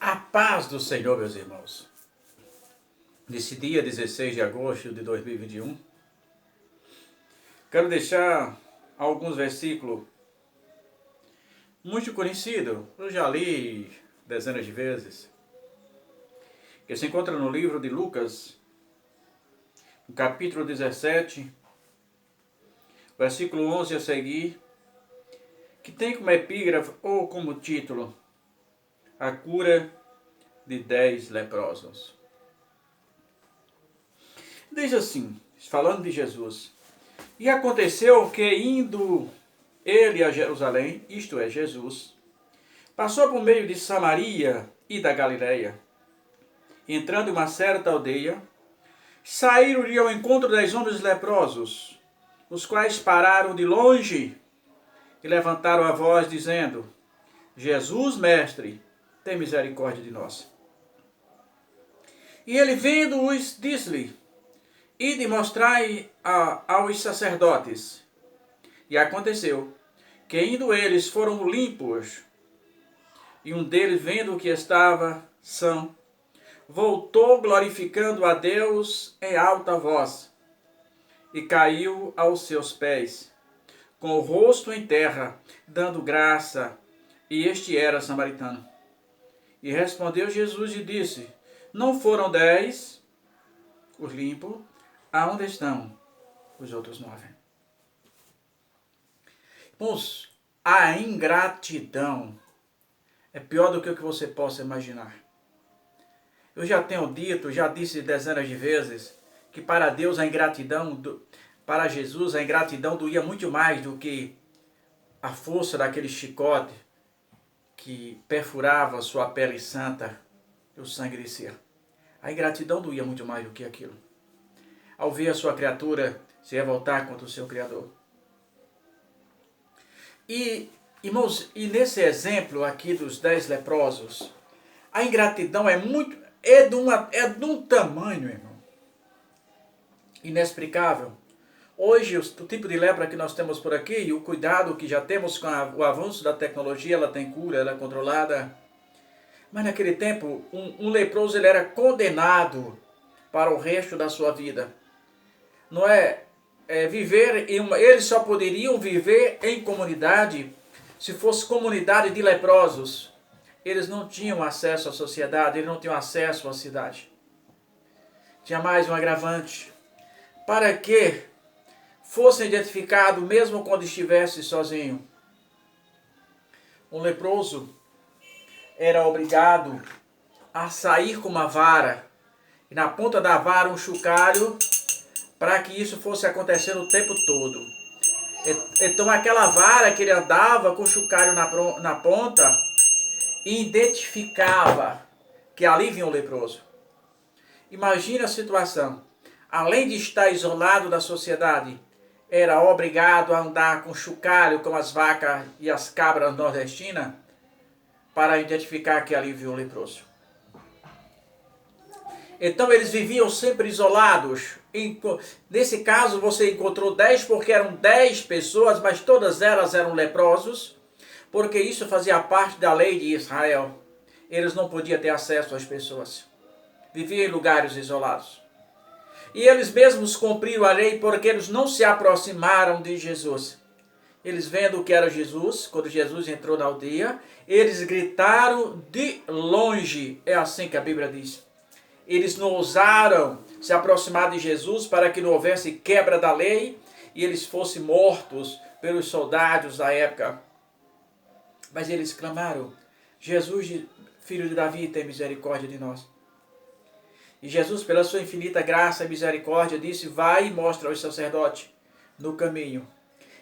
A paz do Senhor, meus irmãos. Nesse dia 16 de agosto de 2021, quero deixar alguns versículos muito conhecidos. Eu já li dezenas de vezes. Que se encontra no livro de Lucas, no capítulo 17, versículo 11 a seguir, que tem como epígrafe ou como título a cura de 10 leprosos. Diz assim, falando de Jesus: E aconteceu que, indo ele a Jerusalém, isto é, Jesus, passou por meio de Samaria e da Galileia. Entrando em uma certa aldeia, saíram-lhe ao encontro 10 homens leprosos, os quais pararam de longe e levantaram a voz, dizendo: Jesus, mestre, tem misericórdia de nós. E ele, vendo-os, disse-lhe: Ide mostrai aos sacerdotes. E aconteceu que, indo eles, foram limpos. E um deles, vendo que estava são, voltou glorificando a Deus em alta voz, e caiu aos seus pés, com o rosto em terra, dando graça. E este era samaritano. E respondeu Jesus e disse: Não foram 10 os limpos? Aonde estão os outros 9? Irmãos, a ingratidão é pior do que o que você possa imaginar. Eu já tenho dito, já disse dezenas de vezes, que para Deus a ingratidão, para Jesus a ingratidão doía muito mais do que a força daquele chicote que perfurava sua pele santa e o sangue descer. A ingratidão doía muito mais do que aquilo. Ao ver a sua criatura se revoltar contra o seu Criador. E, irmãos, e nesse exemplo aqui dos 10 leprosos, a ingratidão é de um tamanho, irmão, inexplicável. Hoje, o tipo de lepra que nós temos por aqui, e o cuidado que já temos com o avanço da tecnologia, ela tem cura, ela é controlada. Mas naquele tempo, um leproso ele era condenado para o resto da sua vida. Não é? Eles só poderiam viver em comunidade se fosse comunidade de leprosos. Eles não tinham acesso à sociedade, eles não tinham acesso à cidade. Tinha mais um agravante. Para que fossem identificados mesmo quando estivesse sozinho. Um leproso era obrigado a sair com uma vara, e na ponta da vara um chocalho, para que isso fosse acontecendo o tempo todo. Então aquela vara que ele andava com o chocalho na ponta, identificava que ali vinha um leproso. Imagina a situação. Além de estar isolado da sociedade, era obrigado a andar com chocalho, como as vacas e as cabras nordestinas, para identificar que ali vinha um leproso. Então eles viviam sempre isolados. Nesse caso você encontrou 10 porque eram 10 pessoas, mas todas elas eram leprosos, porque isso fazia parte da lei de Israel. Eles não podiam ter acesso às pessoas. Viviam em lugares isolados. E eles mesmos cumpriram a lei porque eles não se aproximaram de Jesus. Eles vendo que era Jesus, quando Jesus entrou na aldeia, eles gritaram de longe. É assim que a Bíblia diz. Eles não ousaram se aproximar de Jesus para que não houvesse quebra da lei e eles fossem mortos pelos soldados da época. Mas eles clamaram: Jesus, filho de Davi, tem misericórdia de nós. E Jesus, pela sua infinita graça e misericórdia, disse: vai e mostra aos sacerdotes no caminho.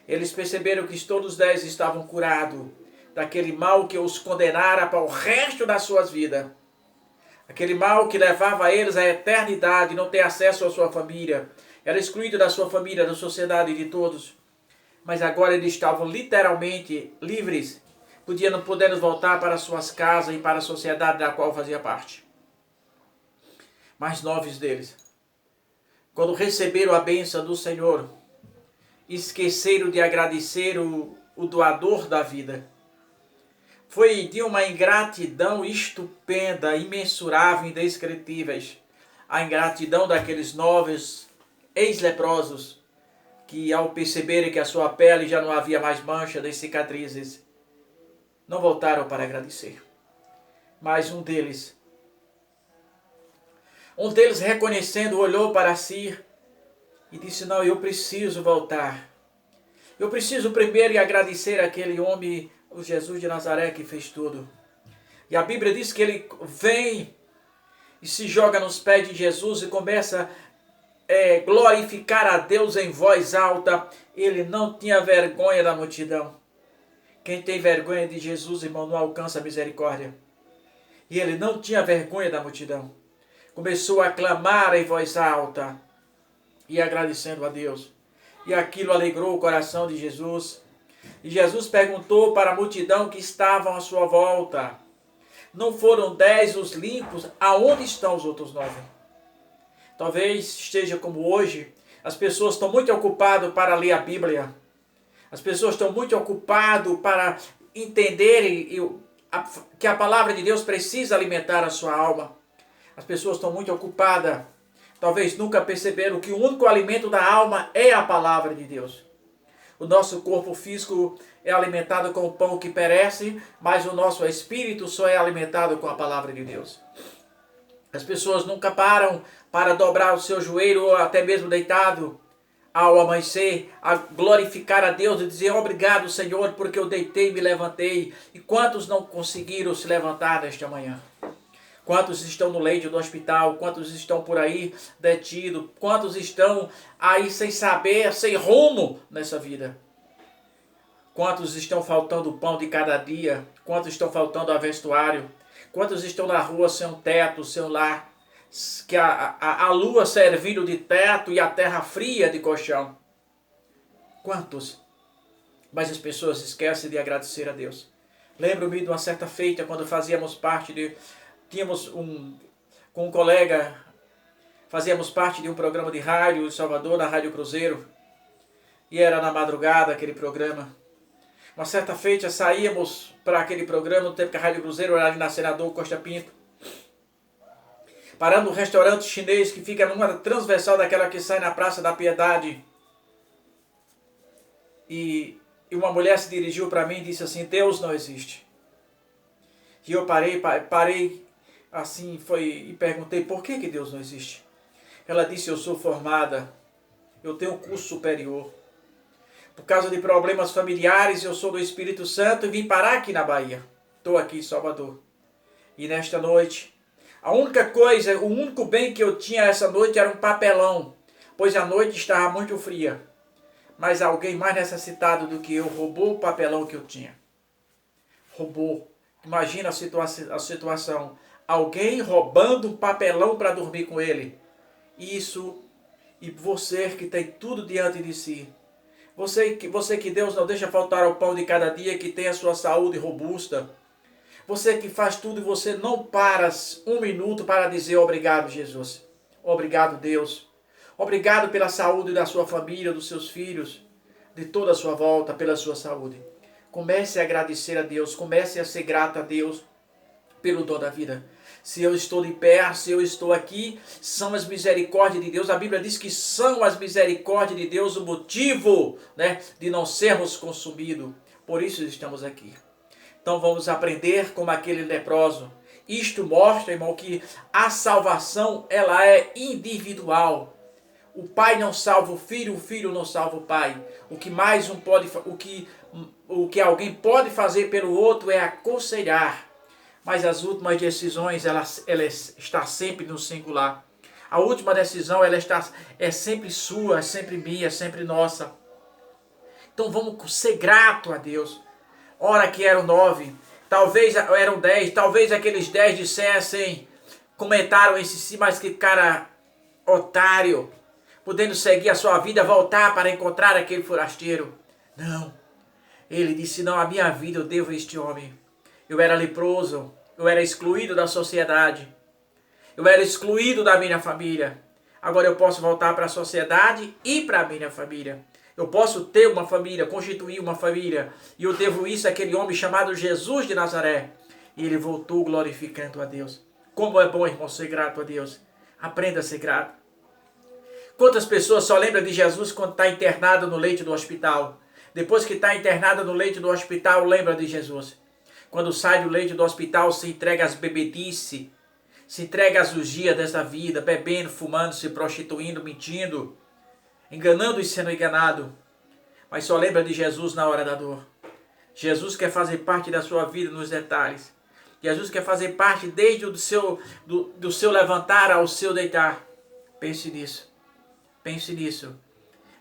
Eles perceberam que todos os 10 estavam curados daquele mal que os condenara para o resto das suas vidas. Aquele mal que levava eles à eternidade, não ter acesso à sua família. Era excluído da sua família, da sociedade, de todos. Mas agora eles estavam literalmente livres, podendo voltar para suas casas e para a sociedade da qual fazia parte. Mas 9 deles, quando receberam a bênção do Senhor, esqueceram de agradecer o doador da vida. foi de uma ingratidão estupenda, imensurável, indescritíveis. A ingratidão daqueles novos ex-leprosos, que ao perceberem que a sua pele já não havia mais mancha nem cicatrizes, não voltaram para agradecer. Mas um deles reconhecendo, olhou para si e disse: não, eu preciso voltar. Eu preciso primeiro agradecer aquele homem, o Jesus de Nazaré, que fez tudo. E a Bíblia diz que ele vem e se joga nos pés de Jesus e começa a glorificar a Deus em voz alta. Ele não tinha vergonha da multidão. Quem tem vergonha de Jesus, irmão, não alcança a misericórdia. E ele não tinha vergonha da multidão. Começou a clamar em voz alta e agradecendo a Deus. E aquilo alegrou o coração de Jesus. E Jesus perguntou para a multidão que estavam à sua volta: não foram 10 os limpos? Aonde estão os outros 9? Talvez esteja como hoje. As pessoas estão muito ocupadas para ler a Bíblia. As pessoas estão muito ocupadas para entenderem que a palavra de Deus precisa alimentar a sua alma. As pessoas estão muito ocupadas. Talvez nunca perceberam que o único alimento da alma é a palavra de Deus. O nosso corpo físico é alimentado com o pão que perece, mas o nosso espírito só é alimentado com a palavra de Deus. As pessoas nunca param para dobrar o seu joelho ou até mesmo deitado ao amanhecer, a glorificar a Deus e dizer: obrigado, Senhor, porque eu deitei e me levantei. E quantos não conseguiram se levantar nesta manhã? Quantos estão no leito do hospital? Quantos estão por aí detidos? Quantos estão aí sem saber, sem rumo nessa vida? Quantos estão faltando o pão de cada dia? Quantos estão faltando a vestuário? Quantos estão na rua sem um teto, sem um lar? Que a lua servindo de teto e a terra fria de colchão. Quantos? Mas as pessoas esquecem de agradecer a Deus. Lembro-me de uma certa feita, quando fazíamos parte de... com um colega, fazíamos parte de um programa de rádio em Salvador, na Rádio Cruzeiro. E era na madrugada aquele programa. Uma certa feita saíamos para aquele programa, no tempo que a Rádio Cruzeiro era ali na Senador Costa Pinto. Parando um restaurante chinês que fica numa transversal daquela que sai na Praça da Piedade. E uma mulher se dirigiu para mim e disse assim: Deus não existe. E eu parei assim, e perguntei: por que Deus não existe? Ela disse: eu sou formada, eu tenho um curso superior. Por causa de problemas familiares, eu sou do Espírito Santo e vim parar aqui na Bahia. Estou aqui em Salvador. E nesta noite, a única coisa, o único bem que eu tinha essa noite era um papelão, pois a noite estava muito fria. Mas alguém mais necessitado do que eu roubou o papelão que eu tinha. Roubou. Imagina a situação. Alguém roubando um papelão para dormir com ele. Isso, e você que tem tudo diante de si. Você que Deus não deixa faltar o pão de cada dia, que tem a sua saúde robusta. Você que faz tudo e você não para um minuto para dizer obrigado, Jesus. Obrigado, Deus. Obrigado pela saúde da sua família, dos seus filhos, de toda a sua volta, pela sua saúde. Comece a agradecer a Deus, comece a ser grato a Deus pelo dom da vida. Se eu estou de pé, se eu estou aqui, são as misericórdias de Deus. A Bíblia diz que são as misericórdias de Deus o motivo, de não sermos consumidos. Por isso estamos aqui. Então vamos aprender como aquele leproso. Isto mostra, irmão, que a salvação ela é individual. O pai não salva o filho não salva o pai. O que alguém pode fazer pelo outro é aconselhar. Mas as últimas decisões, ela está sempre no singular. A última decisão, é sempre sua, é sempre minha, é sempre nossa. Então vamos ser grato a Deus. Ora que eram 9, talvez eram 10, talvez aqueles 10 dissessem, comentaram em si, mas que cara otário, podendo seguir a sua vida, voltar para encontrar aquele forasteiro. Não, ele disse: não, a minha vida eu devo a este homem. Eu era leproso, eu era excluído da sociedade, eu era excluído da minha família. Agora eu posso voltar para a sociedade e para a minha família. Eu posso ter uma família, constituir uma família. E eu devo isso àquele homem chamado Jesus de Nazaré. E ele voltou glorificando a Deus. Como é bom, irmão, ser grato a Deus. Aprenda a ser grato. Quantas pessoas só lembram de Jesus quando está internado no leito do hospital? Depois que está internado no leito do hospital, lembra de Jesus. Quando sai do leito do hospital, se entrega às bebedices, se entrega às urgias desta vida, bebendo, fumando, se prostituindo, mentindo, enganando e sendo enganado. Mas só lembra de Jesus na hora da dor. Jesus quer fazer parte da sua vida nos detalhes. Jesus quer fazer parte desde o do seu levantar ao seu deitar. Pense nisso. Pense nisso.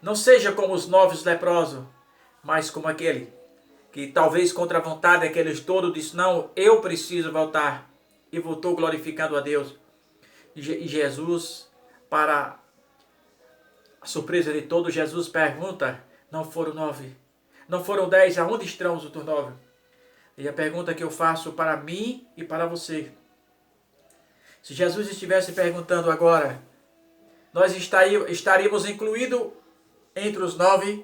Não seja como os 9 leprosos, mas como aquele que talvez contra a vontade daqueles todos disse, não, eu preciso voltar. E voltou glorificando a Deus. E Jesus, para a surpresa de todos, Jesus pergunta, não foram 9, não foram 10, aonde estão os outros 9? E a pergunta que eu faço para mim e para você. Se Jesus estivesse perguntando agora, nós estaríamos incluídos entre os 9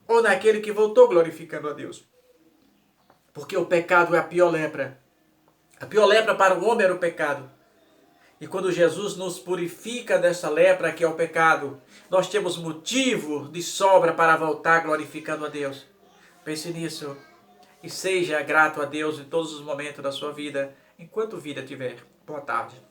ou naquele que voltou glorificando a Deus? Porque o pecado é a pior lepra. A pior lepra para o homem era o pecado. E quando Jesus nos purifica dessa lepra que é o pecado, nós temos motivo de sobra para voltar glorificando a Deus. Pense nisso e seja grato a Deus em todos os momentos da sua vida, enquanto vida tiver. Boa tarde.